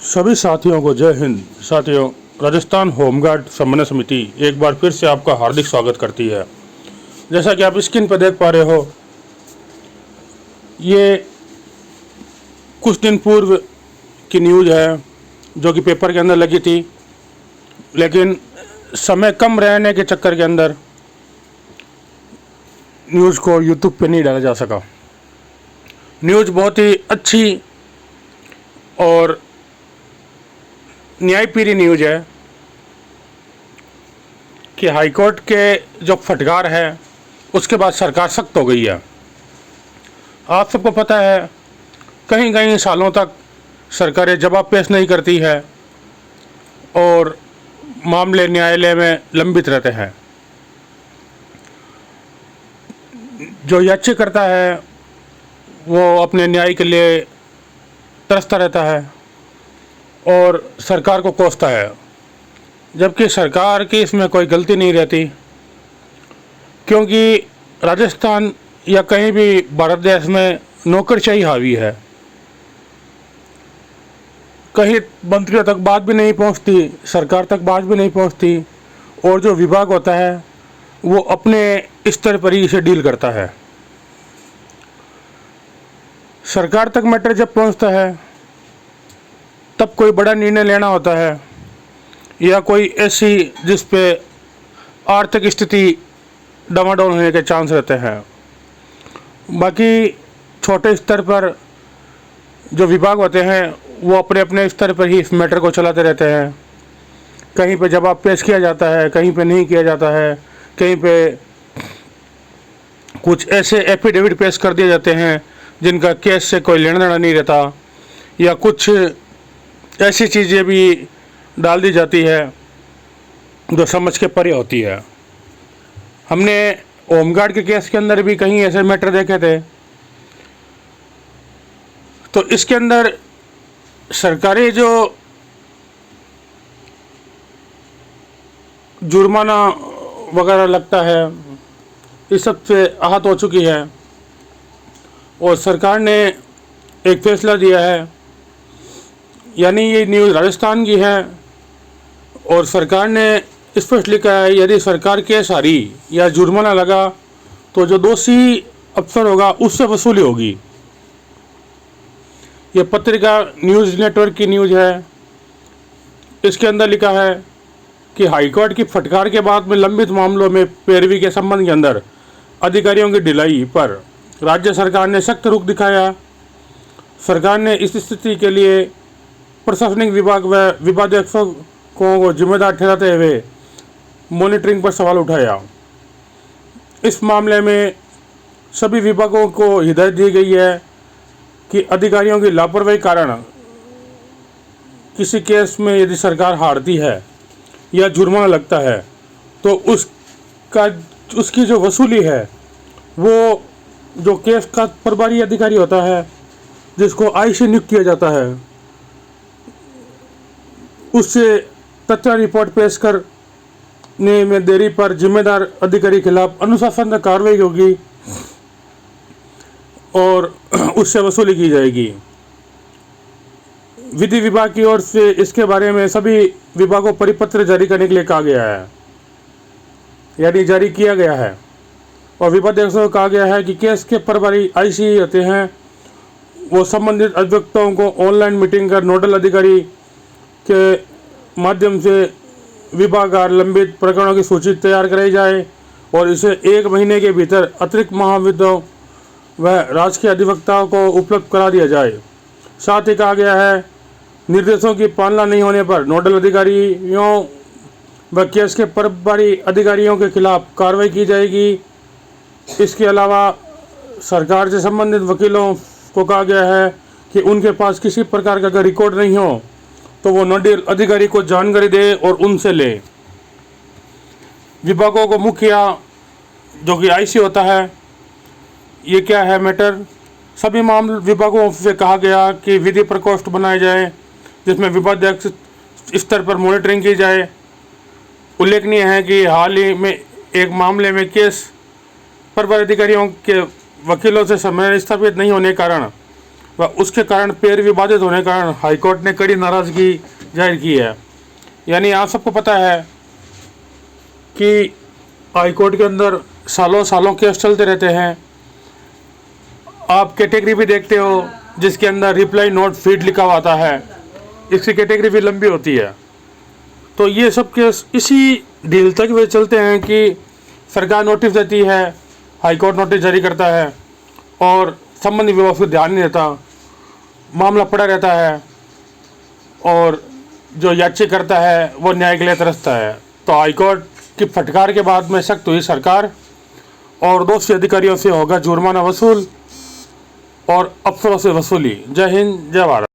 सभी साथियों को जय हिंद। साथियों, राजस्थान होमगार्ड समन्वय समिति एक बार फिर से आपका हार्दिक स्वागत करती है। जैसा कि आप स्क्रीन पर देख पा रहे हो, ये कुछ दिन पूर्व की न्यूज़ है जो कि पेपर के अंदर लगी थी, लेकिन समय कम रहने के चक्कर के अंदर न्यूज़ को यूट्यूब पे नहीं डाला जा सका। न्यूज़ बहुत ही अच्छी और न्यायप्रिय न्यूज़ है कि हाईकोर्ट के जो फटकार है उसके बाद सरकार सख्त हो गई है। आप सबको पता है, कहीं कहीं सालों तक सरकारें जवाब पेश नहीं करती है और मामले न्यायालय में लंबित रहते हैं। जो याचिकाकर्ता है वो अपने न्याय के लिए तरसता रहता है और सरकार को कोसता है, जबकि सरकार की इसमें कोई गलती नहीं रहती, क्योंकि राजस्थान या कहीं भी भारत देश में नौकरशाही हावी है। कहीं मंत्रियों तक बात भी नहीं पहुंचती, सरकार तक बात भी नहीं पहुंचती, और जो विभाग होता है वो अपने स्तर पर ही इसे डील करता है। सरकार तक मैटर जब पहुंचता है तब कोई बड़ा निर्णय लेना होता है या कोई ऐसी जिस पे आर्थिक स्थिति डामाडोल होने के चांस रहते हैं। बाकी छोटे स्तर पर जो विभाग होते हैं वो अपने अपने स्तर पर ही इस मैटर को चलाते रहते हैं। कहीं पे जवाब पेश किया जाता है, कहीं पे नहीं किया जाता है, कहीं पे कुछ ऐसे एफिडेविट पेश कर दिए जाते हैं जिनका केस से कोई लेना देना नहीं रहता, या कुछ ऐसी चीज़ें भी डाल दी जाती है जो समझ के परे होती है। हमने होमगार्ड के केस के अंदर भी कहीं ऐसे मैटर देखे थे। तो इसके अंदर सरकारी जो जुर्माना वगैरह लगता है, इस सब से आहत हो चुकी है और सरकार ने एक फैसला दिया है। यानी ये न्यूज़ राजस्थान की है और सरकार ने स्पष्ट लिखा है, यदि सरकार केस हारी या जुर्माना लगा तो जो दोषी अफसर होगा उससे वसूली होगी। ये पत्रिका न्यूज़ नेटवर्क की न्यूज़ है। इसके अंदर लिखा है कि हाईकोर्ट की फटकार के बाद में लंबित मामलों में पैरवी के संबंध के अंदर अधिकारियों की ढिलाई पर राज्य सरकार ने सख्त रुख दिखाया। सरकार ने इस स्थिति के लिए प्रशासनिक विभाग व विभागाध्यक्षों को जिम्मेदार ठहराते हुए मॉनिटरिंग पर सवाल उठाया। इस मामले में सभी विभागों को हिदायत दी गई है कि अधिकारियों की लापरवाही कारण किसी केस में यदि सरकार हारती है या जुर्माना लगता है तो उसकी जो वसूली है वो जो केस का प्रभारी अधिकारी होता है, जिसको आईसी नियुक्त किया जाता है, उससे तथ्य रिपोर्ट पेश करने में देरी पर जिम्मेदार अधिकारी के खिलाफ अनुशासनात्मक कार्रवाई होगी और उससे वसूली की जाएगी। विधि विभाग की ओर से इसके बारे में सभी विभागों परिपत्र जारी करने के लिए कहा गया है, यानी जारी किया गया है, और विभागाध्यक्षों को कहा गया है कि केस के प्रभारी आईसी होते हैं, वो संबंधित अभियुक्तों को ऑनलाइन मीटिंग कर नोडल अधिकारी के माध्यम से विभागार लंबित प्रकरणों की सूची तैयार कराई जाए और इसे 1 महीने के भीतर अतिरिक्त महाविद्यों व राजकीय अधिवक्ताओं को उपलब्ध करा दिया जाए। साथ ही कहा गया है, निर्देशों की पालना नहीं होने पर नोडल अधिकारियों व केस के प्रभारी अधिकारियों के खिलाफ कार्रवाई की जाएगी। इसके अलावा सरकार से संबंधित वकीलों को कहा गया है कि उनके पास किसी प्रकार का अगर रिकॉर्ड नहीं हो तो वो नोडल अधिकारी को जानकारी दे और उनसे ले। विभागों को मुखिया जो कि आईसी होता है, ये क्या है मैटर, सभी मामले विभागों से कहा गया कि विधि प्रकोष्ठ बनाए जाए जिसमें विभागाध्यक्ष स्तर पर मॉनिटरिंग की जाए। उल्लेखनीय है कि हाल ही में एक मामले में केस प्रभारी अधिकारियों के वकीलों से समय स्थापित नहीं होने के कारण व उसके कारण पेड़ विवादित होने के कारण हाईकोर्ट ने कड़ी नाराज़गी जाहिर की है। यानी आप सबको पता है कि हाईकोर्ट के अंदर सालों सालों केस चलते रहते हैं। आप कैटेगरी भी देखते हो जिसके अंदर रिप्लाई नोट फीड लिखा हुआ आता है, इसकी कैटेगरी भी लंबी होती है। तो ये सब केस इसी ढीलता की वजह चलते हैं कि सरकार नोटिस देती है, हाईकोर्ट नोटिस जारी करता है और संबंधित विभाग को ध्यान नहीं देता, मामला पड़ा रहता है और जो याचिका करता है वो न्याय के लिए तरसता है। तो हाईकोर्ट की फटकार के बाद में सख्त हुई सरकार और दोषी अधिकारियों से होगा जुर्माना वसूल और अफसरों से वसूली। जय हिंद, जय भारत।